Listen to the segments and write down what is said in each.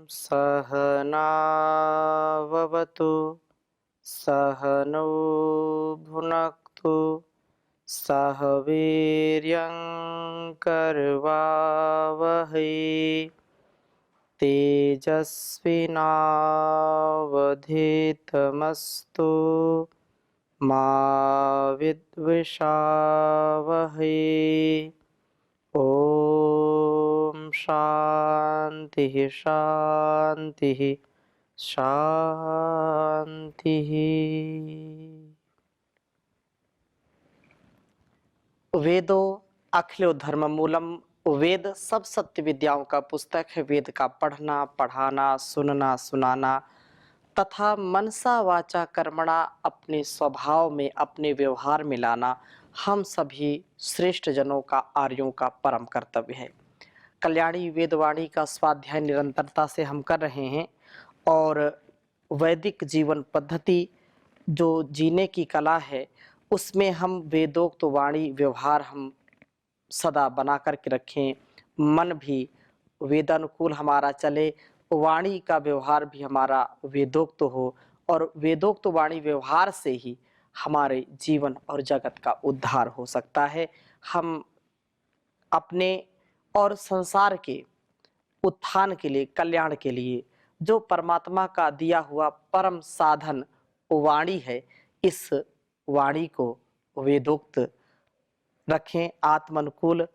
सहनाववतु सहनौ भुनक्तु सह वीर्यङ्करवावहै तेजस्विनावधीतमस्तु मा विद्विषावहै। ओम शांति शांति शांति। वेदो अखिलो धर्म मूलम। वेद सब सत्य विद्याओं का पुस्तक है। वेद का पढ़ना, पढ़ाना, सुनना, सुनाना तथा मनसा वाचा कर्मणा अपने स्वभाव में, अपने व्यवहार में लाना हम सभी श्रेष्ठ जनों का, आर्यों का परम कर्तव्य है। कल्याणी वेदवाणी का स्वाध्याय निरंतरता से हम कर रहे हैं और वैदिक जीवन पद्धति जो जीने की कला है उसमें हम वेदोक्त वाणी व्यवहार हम सदा बना करके रखें। मन भी वेदानुकूल हमारा चले, वाणी का व्यवहार भी हमारा वेदोक्त हो और वेदोक्त वाणी व्यवहार से ही हमारे जीवन और जगत का उद्धार हो सकता है। हम अपने और संसार के उत्थान के लिए, कल्याण के लिए जो परमात्मा का दिया हुआ परम साधन वाणी है, इस वाणी को वेदोक्त रखें, आत्म अनुकूल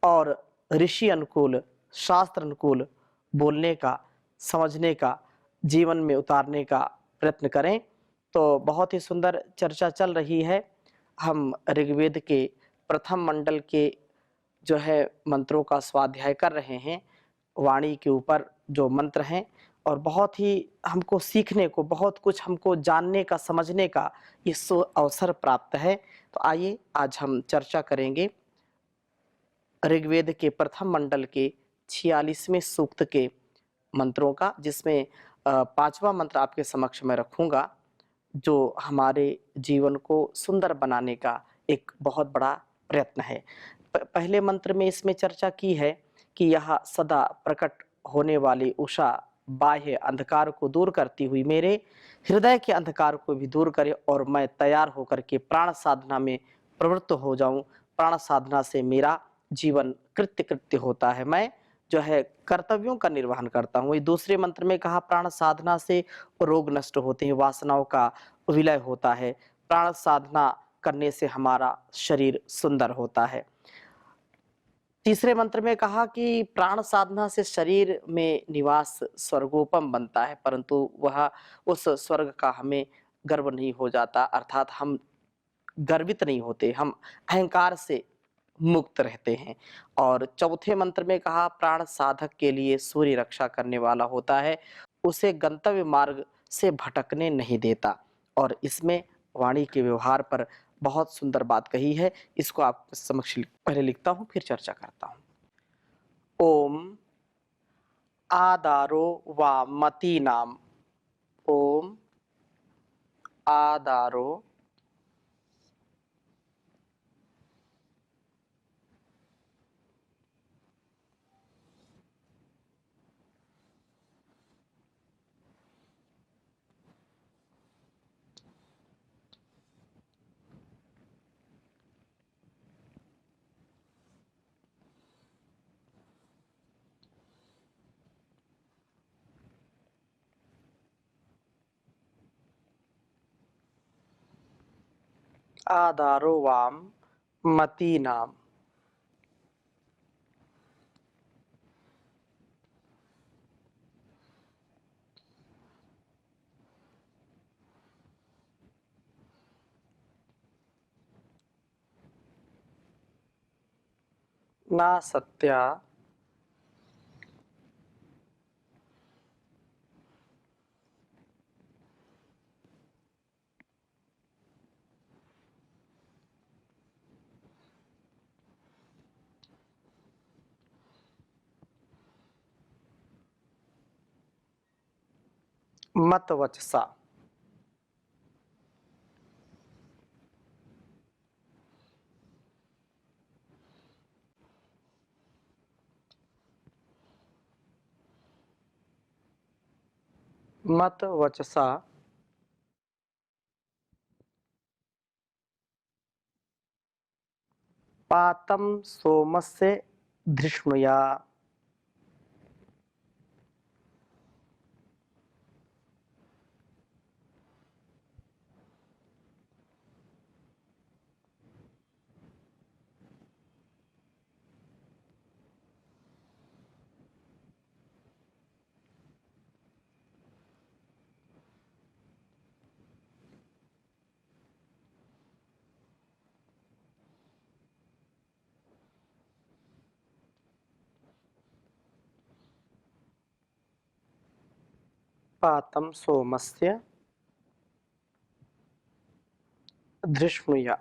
और ऋषि अनुकूल, शास्त्र अनुकूल बोलने का, समझने का, जीवन में उतारने का प्रयत्न करें। तो बहुत ही सुंदर चर्चा चल रही है। हम ऋग्वेद के प्रथम मंडल के जो है मंत्रों का स्वाध्याय कर रहे हैं। वाणी के ऊपर जो मंत्र हैं और बहुत ही हमको सीखने को, बहुत कुछ हमको जानने का, समझने का इस अवसर प्राप्त है। तो आइए आज हम चर्चा करेंगे ऋग्वेद के प्रथम मंडल के 46वें सूक्त के मंत्रों का, जिसमें पांचवा मंत्र आपके समक्ष में रखूंगा जो हमारे जीवन को सुंदर बनाने का एक बहुत बड़ा प्रयत्न है। पहले मंत्र में इसमें चर्चा की है कि यह सदा प्रकट होने वाली उषा बाह्य अंधकार को दूर करती हुई मेरे हृदय के अंधकार को भी दूर करे और मैं तैयार होकर के प्राण साधना में प्रवृत्त हो जाऊं। प्राण साधना से मेरा जीवन कृत्य कृत्य होता है, मैं जो है कर्तव्यों का निर्वहन करता हूँ। दूसरे मंत्र में कहा प्राण साधना से रोग नष्ट होते हैं, वासनाओं का विलय होता है, प्राण साधना करने से हमारा शरीर सुंदर होता है। तीसरे मंत्र में कहा कि प्राण साधना से शरीर में निवास स्वर्गोपम बनता है, परंतु वह उस स्वर्ग का हमें गर्व नहीं हो जाता, अर्थात हम गर्वित नहीं होते, हम अहंकार से मुक्त रहते हैं। और चौथे मंत्र में कहा प्राण साधक के लिए सूर्य रक्षा करने वाला होता है, उसे गंतव्य मार्ग से भटकने नहीं देता। और इसमें वाणी के व्यवहार पर बहुत सुंदर बात कही है। इसको आप समक्ष पहले लिखता हूँ फिर चर्चा करता हूँ। ओम आदारो वा मती नाम। ओम आदारो आदारो वाम मती नाम। ना सत्या मत वचसा। मत वचसा पातं सोमस्य धृष्णुया। पातं सोमस्य धृष्णुया।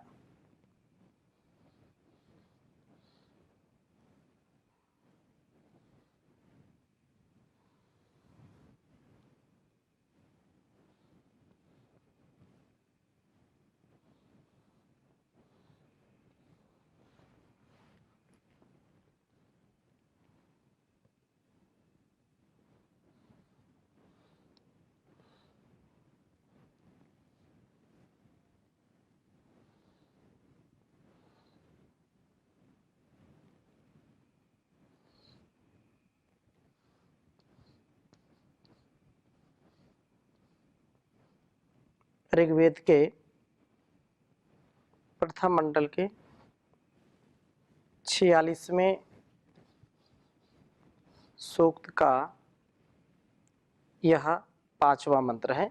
ऋग्वेद के प्रथम मंडल के 46वें सूक्त का यह 5वां मंत्र है।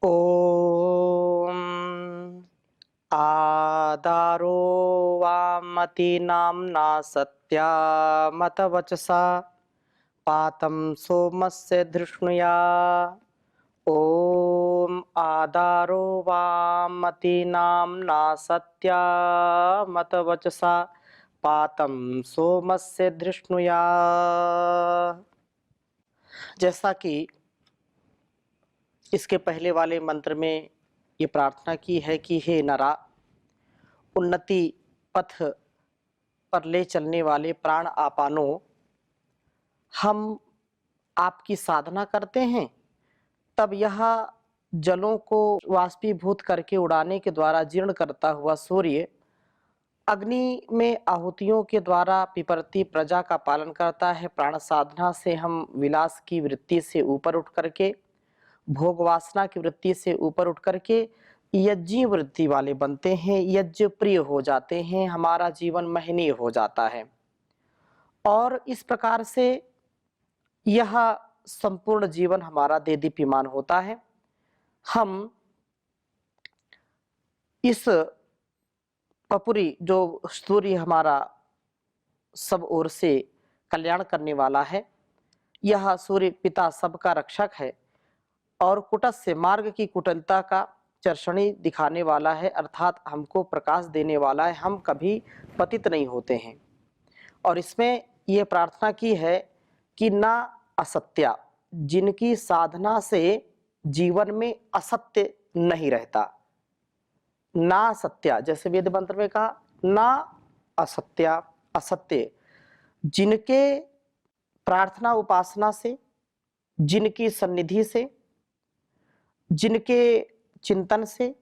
ओम आदारो वामति नाम्ना सत्या मत वचसा पातं सोमस्य धृष्णुया। ओम आदारो वामति नाम्ना सत्या मत वचसा पातं सोमस्य धृष्णुया। जैसा कि इसके पहले वाले मंत्र में ये प्रार्थना की है कि हे नरा, उन्नति पथ पर ले चलने वाले प्राण आपानो, हम आपकी साधना करते हैं, तब यह जलों को वाष्पीभूत करके उड़ाने के द्वारा जीर्ण करता हुआ सूर्य अग्नि में आहुतियों के द्वारा पिपरती प्रजा का पालन करता है। प्राण साधना से हम विलास की वृत्ति से ऊपर उठ करके, भोग वासना की वृत्ति से ऊपर उठ करके यज्ञ वृत्ति वाले बनते हैं, यज्ञ प्रिय हो जाते हैं, हमारा जीवन महनीय हो जाता है। और इस प्रकार से यह संपूर्ण जीवन हमारा देदीप्यमान होता है। हम इस पपुरी जो सूर्य हमारा सब ओर से कल्याण करने वाला है, यह सूर्य पिता सबका रक्षक है और कुटस्य मार्ग की कुटिलता का चर्षणी दिखाने वाला है, अर्थात हमको प्रकाश देने वाला है। हम कभी पतित नहीं होते हैं। और इसमें यह प्रार्थना की है कि ना असत्या, जिनकी साधना से जीवन में असत्य नहीं रहता, ना सत्या, जैसे वेद मंत्र में कहा ना असत्या, असत्य, जिनके प्रार्थना उपासना से, जिनकी सन्निधि से, जिनके चिंतन से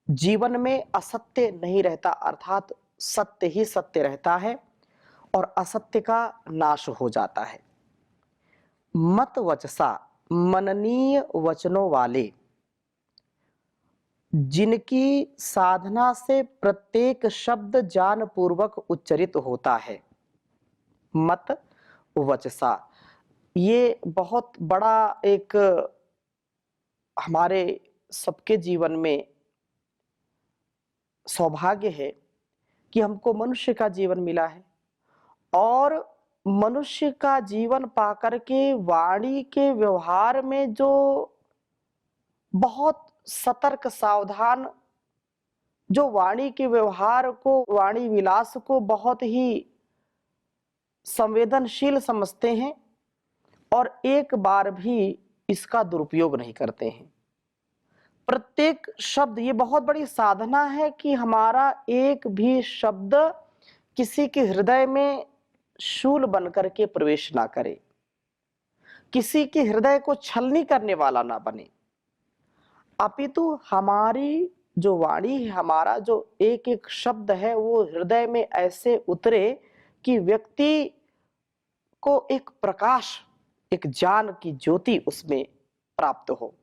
जीवन में असत्य नहीं रहता, अर्थात सत्य ही सत्य रहता है और असत्य का नाश हो जाता है। मत वचसा, मननीय वचनों वाले, जिनकी साधना से प्रत्येक शब्द ज्ञान पूर्वक उच्चरित होता है। मत वचसा, ये बहुत बड़ा एक हमारे सबके जीवन में सौभाग्य है कि हमको मनुष्य का जीवन मिला है और मनुष्य का जीवन पाकर के वाणी के व्यवहार में जो बहुत सतर्क सावधान, जो वाणी के व्यवहार को, वाणी विलास को बहुत ही संवेदनशील समझते हैं और एक बार भी इसका दुरुपयोग नहीं करते हैं। प्रत्येक शब्द, ये बहुत बड़ी साधना है कि हमारा एक भी शब्द किसी के हृदय में शूल बनकर के प्रवेश ना करे, किसी के हृदय को छलनी करने वाला ना बने, अपितु हमारी जो वाणी है, हमारा जो एक एक शब्द है, वो हृदय में ऐसे उतरे कि व्यक्ति को एक प्रकाश, एक ज्ञान की ज्योति उसमें प्राप्त हो,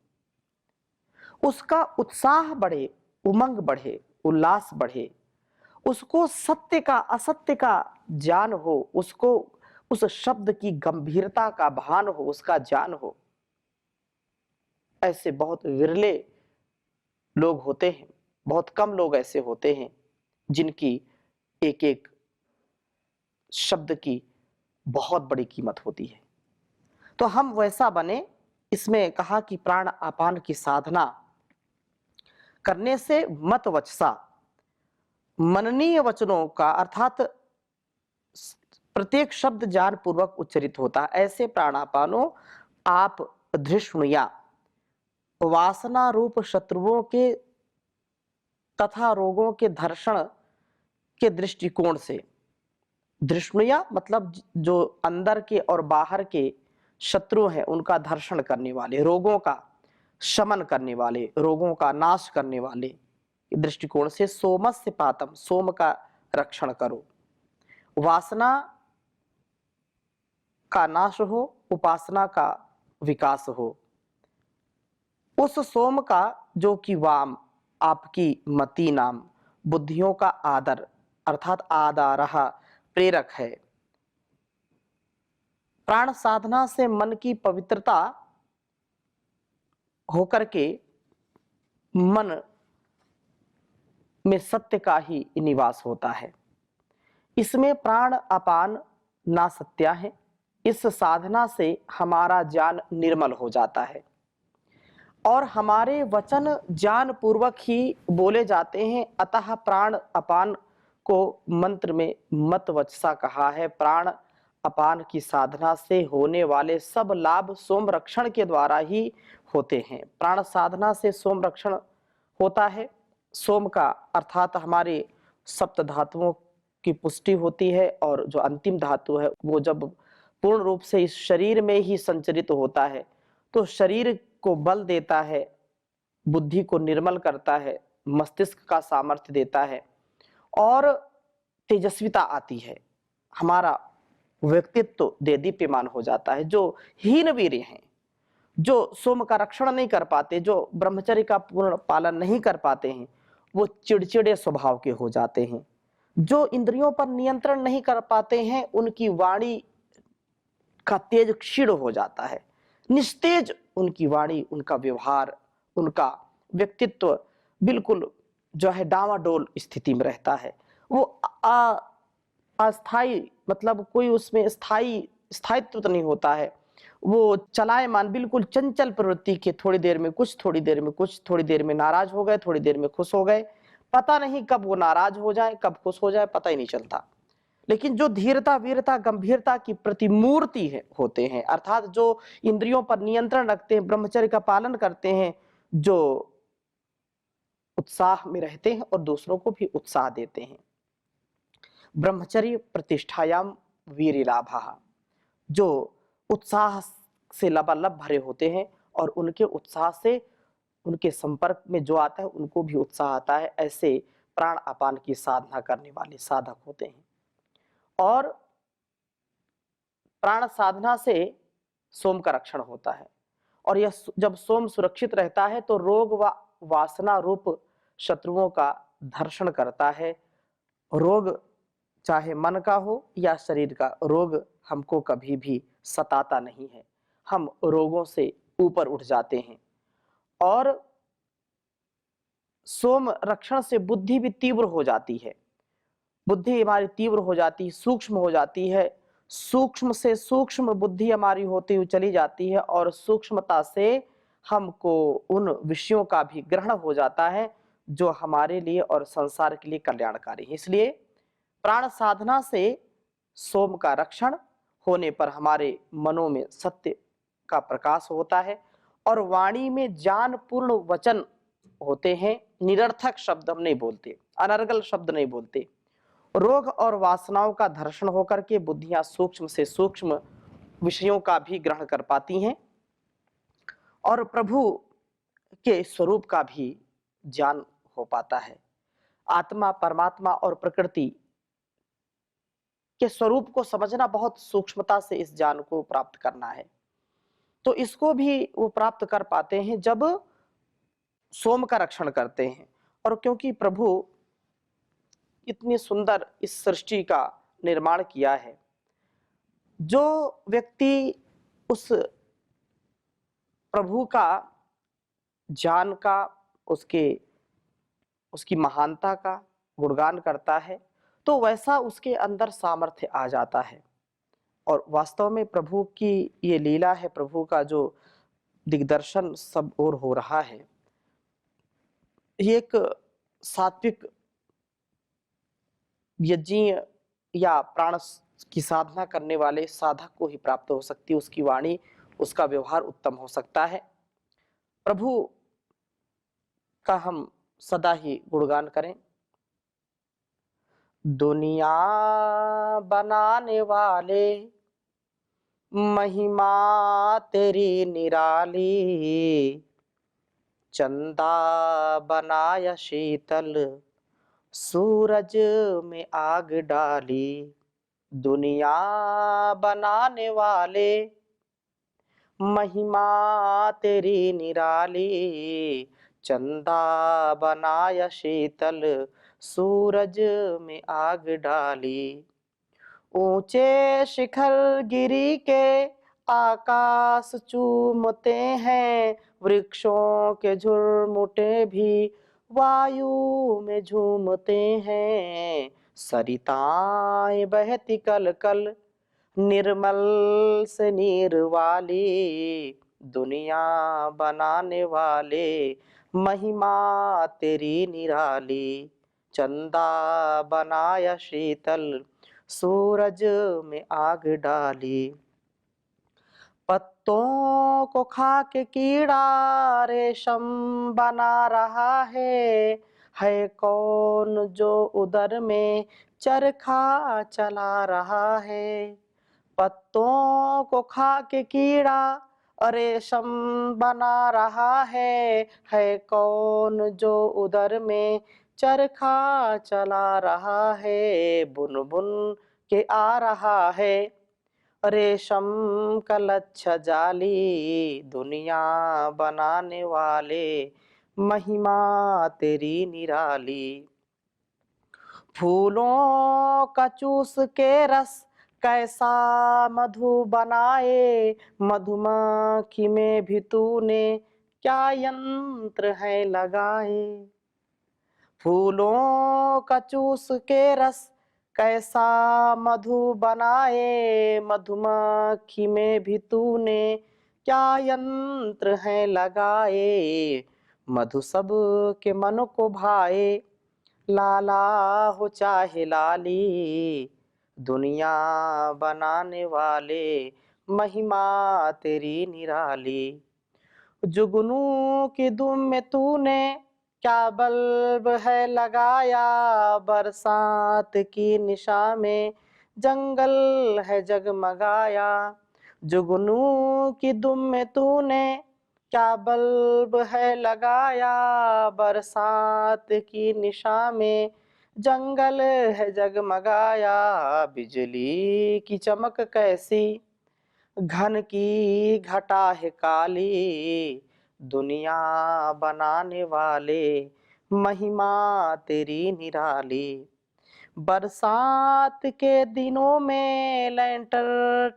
उसका उत्साह बढ़े, उमंग बढ़े, उल्लास बढ़े, उसको सत्य का असत्य का ज्ञान हो, उसको उस शब्द की गंभीरता का भान हो, उसका ज्ञान हो। ऐसे बहुत विरले लोग होते हैं, बहुत कम लोग ऐसे होते हैं जिनकी एक एक शब्द की बहुत बड़ी कीमत होती है। तो हम वैसा बने। इसमें कहा कि प्राण अपान की साधना करने से मत वचसा, मननीय वचनों का अर्थात प्रत्येक शब्द ज्ञान पूर्वक उच्चरित होता है। ऐसे प्राणापानों आप धृष्णुया, वासना रूप शत्रुओं के तथा रोगों के धर्षण के दृष्टिकोण से, धृष्णुया मतलब जो अंदर के और बाहर के शत्रु हैं उनका धर्षण करने वाले, रोगों का शमन करने वाले, रोगों का नाश करने वाले दृष्टिकोण से सोमस्य पातम, सोम का रक्षण करो, वासना का नाश हो, उपासना का विकास हो, उस सोम का जो कि वाम आपकी मति नाम बुद्धियों का आदर अर्थात आदारह प्रेरक है। प्राण साधना से मन की पवित्रता होकर के मन में सत्य का ही निवास होता है। इसमें प्राण अपान ना सत्या है। इस साधना से हमारा ज्ञान निर्मल हो जाता है और हमारे वचन ज्ञान पूर्वक ही बोले जाते हैं। अतः प्राण अपान को मंत्र में मत वचसा कहा है। प्राण अपान की साधना से होने वाले सब लाभ सोम रक्षण के द्वारा ही होते हैं। प्राण साधना से सोम रक्षण होता है। सोम का अर्थात हमारे सप्त धातुओं की पुष्टि होती है और जो अंतिम धातु है वो जब पूर्ण रूप से इस शरीर में ही संचरित होता है तो शरीर को बल देता है, बुद्धि को निर्मल करता है, मस्तिष्क का सामर्थ्य देता है और तेजस्विता आती है। हमारा व्यक्तित्व देदीप्यमान हो जाता है। जो हीन वीर हैं, जो सोम का रक्षण नहीं कर पाते, जो ब्रह्मचर्य का पूर्ण पालन नहीं कर पाते हैं, वो चिड़चिड़े स्वभाव के हो जाते हैं। जो इंद्रियों पर नियंत्रण नहीं कर पाते हैं, उनकी वाणी का तेज क्षीण हो जाता है। निस्तेज उनकी वाणी, उनका व्यवहार, उनका व्यक्तित्व बिल्कुल जो है डावाडोल स्थिति में रहता है। वो अस्थाई मतलब कोई उसमें स्थायित्व तो नहीं होता है। वो चलायमान बिल्कुल चंचल प्रवृत्ति के, थोड़ी देर में कुछ, थोड़ी देर में कुछ, थोड़ी देर में नाराज हो गए, थोड़ी देर में खुश हो गए। पता नहीं कब वो नाराज हो जाए, कब खुश हो जाए, पता ही नहीं चलता। लेकिन जो धीरता, वीरता, गंभीरता की प्रतिमूर्ति है होते हैं, अर्थात जो इंद्रियों पर नियंत्रण रखते हैं, ब्रह्मचर्य का पालन करते हैं, जो उत्साह में रहते हैं और दूसरों को भी उत्साह देते हैं। ब्रह्मचर्य प्रतिष्ठायाम वीर लाभः, जो उत्साह से लबालब भरे होते हैं और उनके उत्साह से उनके संपर्क में जो आता है उनको भी उत्साह आता है। ऐसे प्राण अपान की साधना करने वाले साधक होते हैं। और प्राण साधना से सोम का रक्षण होता है और यह जब सोम सुरक्षित रहता है तो रोग व वासना रूप शत्रुओं का धर्षण करता है। रोग चाहे मन का हो या शरीर का, रोग हमको कभी भी सताता नहीं है। हम रोगों से ऊपर उठ जाते हैं। और सोम रक्षण से बुद्धि भी तीव्र हो जाती है। बुद्धि हमारी तीव्र हो जाती है, सूक्ष्म हो जाती है। सूक्ष्म से सूक्ष्म बुद्धि हमारी होती हुई चली जाती है और सूक्ष्मता से हमको उन विषयों का भी ग्रहण हो जाता है जो हमारे लिए और संसार के लिए कल्याणकारी है। इसलिए प्राण साधना से सोम का रक्षण होने पर हमारे मनों में सत्य का प्रकाश होता है और वाणी में ज्ञान पूर्ण वचन होते हैं। निरर्थक शब्द हम नहीं बोलते, अनर्गल शब्द नहीं बोलते। रोग और वासनाओं का धर्षण होकर के बुद्धियां सूक्ष्म से सूक्ष्म विषयों का भी ग्रहण कर पाती हैं और प्रभु के स्वरूप का भी ज्ञान हो पाता है। आत्मा, परमात्मा और प्रकृति के स्वरूप को समझना बहुत सूक्ष्मता से इस ज्ञान को प्राप्त करना है। तो इसको भी वो प्राप्त कर पाते हैं जब सोम का रक्षण करते हैं। और क्योंकि प्रभु इतनी सुंदर इस सृष्टि का निर्माण किया है, जो व्यक्ति उस प्रभु का ज्ञान का, उसके उसकी महानता का गुणगान करता है, तो वैसा उसके अंदर सामर्थ्य आ जाता है। और वास्तव में प्रभु की ये लीला है, प्रभु का जो दिग्दर्शन सब ओर हो रहा है, ये एक सात्विक यज्ञ या प्राण की साधना करने वाले साधक को ही प्राप्त हो सकती है। उसकी वाणी, उसका व्यवहार उत्तम हो सकता है। प्रभु का हम सदा ही गुणगान करें। दुनिया बनाने वाले, महिमा तेरी निराली, चंदा बनाया शीतल, सूरज में आग डाली। दुनिया बनाने वाले, महिमा तेरी निराली, चंदा बनाया शीतल, सूरज में आग डाली। ऊंचे शिखर गिरी के आकाश चूमते हैं, वृक्षों के झुरमुटे भी वायु में झूमते हैं। सरिताएं बहती कल कल, निर्मल से नीर वाली, दुनिया बनाने वाले, महिमा तेरी निराली। चंदा बनाया शीतल, सूरज में आग डाली। पत्तों को खा के कीड़ा रेशम बना रहा है कौन जो उदर में चरखा चला रहा है। पत्तों को खा के कीड़ा रेशम बना रहा है कौन जो उदर में चरखा चला रहा है। बुन बुन के आ रहा है रेशम का लच्छा जाली, दुनिया बनाने वाले, महिमा तेरी निराली। फूलों का चूस के रस कैसा मधु बनाए, मधुमक्खी में भी तूने क्या यंत्र है लगाए। फूलों का चूस के रस कैसा मधु बनाए, मधुमक्खी में भी तूने क्या यंत्र है लगाए। मधु सब के मन को भाए, लाला हो चाहे लाली, दुनिया बनाने वाले, महिमा तेरी निराली। जुगनू की दुम में तूने क्या बल्ब है लगाया, बरसात की निशा में जंगल है जगमगाया। जुगनू की दुम में तूने क्या बल्ब है लगाया, बरसात की निशा में जंगल है जगमगाया। बिजली की चमक कैसी घन की घटा है काली, दुनिया बनाने वाले, महिमा तेरी निराली। बरसात के दिनों में लैंटर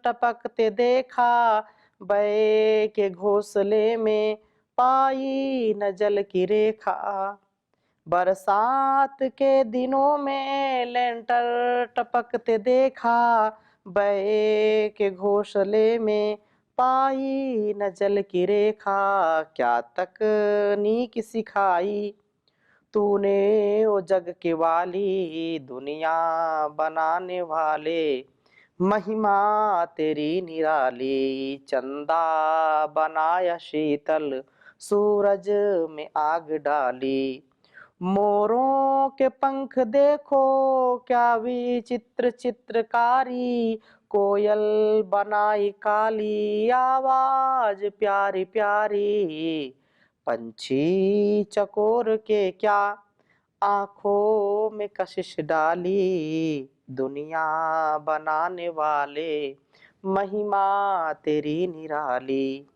टपकते देखा, बय के घोंसले में पाई न जल की रेखा। बरसात के दिनों में लैंटर टपकते देखा, बय के घोंसले में पाई न जल की रेखा। क्या तकनीक सिखाई तूने ओ जग के वाली, दुनिया बनाने वाले, महिमा तेरी निराली। चंदा बनाया शीतल, सूरज में आग डाली। मोरों के पंख देखो क्या विचित्र चित्रकारी, कोयल बनाई काली आवाज प्यारी प्यारी। पंछी चकोर के क्या आंखों में कशिश डाली, दुनिया बनाने वाले महिमा तेरी निराली।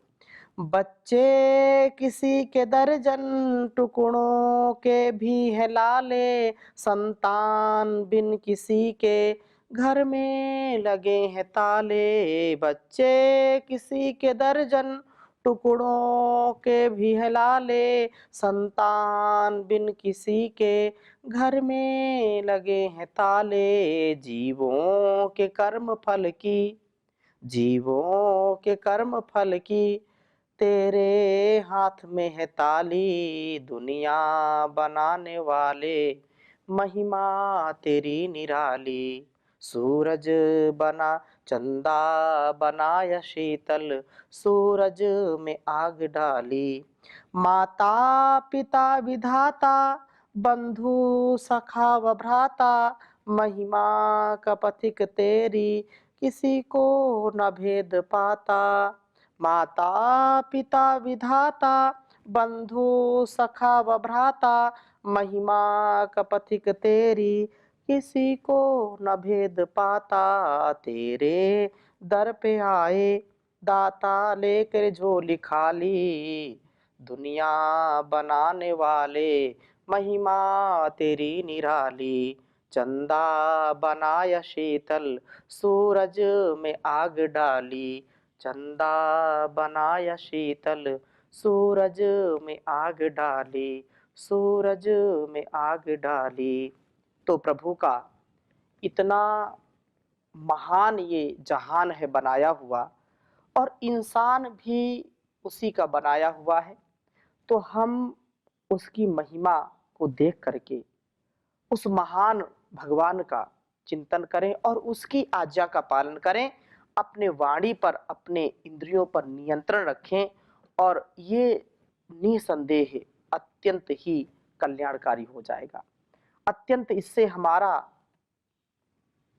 बच्चे किसी के दर्जन टुकड़ों के भी है लाले, संतान बिन किसी के घर में लगे हैं ताले। बच्चे किसी के दर्जन टुकड़ों के भी है लाले, संतान बिन किसी के घर में लगे हैं ताले। जीवों के कर्म फल की तेरे हाथ में है ताली, दुनिया बनाने वाले महिमा तेरी निराली। सूरज बना चंदा बनाया शीतल, सूरज में आग डाली। माता पिता विधाता बंधु सखा व भ्राता, महिमा का पथिक तेरी किसी को न भेद पाता। माता पिता विधाता बंधु सखा व भ्राता, महिमा का पथिक तेरी किसी को न भेद पाता। तेरे दर पे आए दाता लेकर झोली खाली, दुनिया बनाने वाले महिमा तेरी निराली। चंदा बनाया शीतल, सूरज में आग डाली। चंदा बनाया शीतल, सूरज में आग डाली। सूरज में आग डाली। तो प्रभु का इतना महान ये जहान है बनाया हुआ, और इंसान भी उसी का बनाया हुआ है। तो हम उसकी महिमा को देख करके उस महान भगवान का चिंतन करें और उसकी आज्ञा का पालन करें। अपने वाणी पर, अपने इंद्रियों पर नियंत्रण रखें, और ये निसंदेह अत्यंत ही कल्याणकारी हो जाएगा। अत्यंत इससे हमारा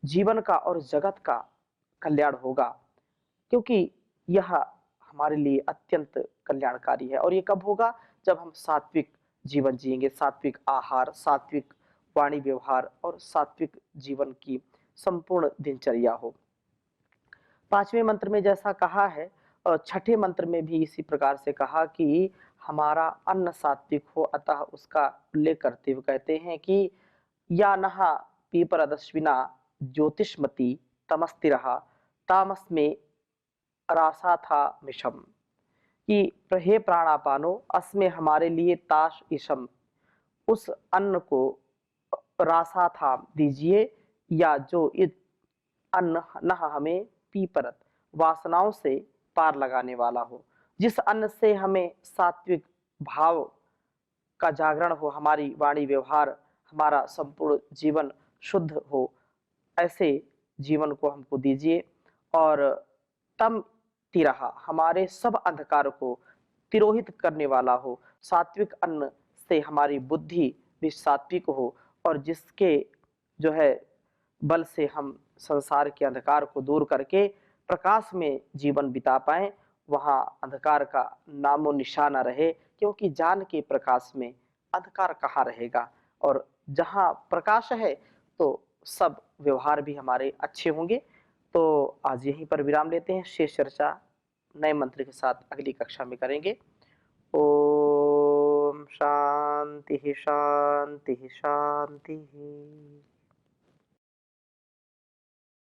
जीवन का और जगत का कल्याण होगा, क्योंकि यह हमारे लिए अत्यंत कल्याणकारी है। और ये कब होगा? जब हम सात्विक जीवन जिएंगे, सात्विक आहार, सात्विक वाणी व्यवहार और सात्विक जीवन की संपूर्ण दिनचर्या हो। पांचवें मंत्र में जैसा कहा है, और छठे मंत्र में भी इसी प्रकार से कहा कि हमारा अन्न सात्विक हो, अतः उसका उल्लेख करते हुए कहते हैं कि या नहा पीपरदश्विना ज्योतिष्मती तमस्तिरहा तामस में रासा था मिशम, कि हे प्राणापानो अस्मे हमारे लिए ताश इशम, उस अन्न को रासा था दीजिए, या जो अन्न न हमें पीपरत वासनाओं से पार लगाने वाला हो, जिस अन्न से हमें सात्विक भाव का जागरण हो, हमारी वाणी व्यवहार, हमारा संपूर्ण जीवन शुद्ध हो, ऐसे जीवन को हमको दीजिए। और तम तिरहा हमारे सब अंधकार को तिरोहित करने वाला हो, सात्विक अन्न से हमारी बुद्धि भी सात्विक हो, और जिसके जो है बल से हम संसार के अंधकार को दूर करके प्रकाश में जीवन बिता पाएं, वहां अंधकार का नामो निशान न रहे, क्योंकि ज्ञान के प्रकाश में अंधकार कहाँ रहेगा। और जहाँ प्रकाश है तो सब व्यवहार भी हमारे अच्छे होंगे। तो आज यहीं पर विराम लेते हैं, शेष चर्चा नए मंत्र के साथ अगली कक्षा में करेंगे। ओम शांति शांति शांति।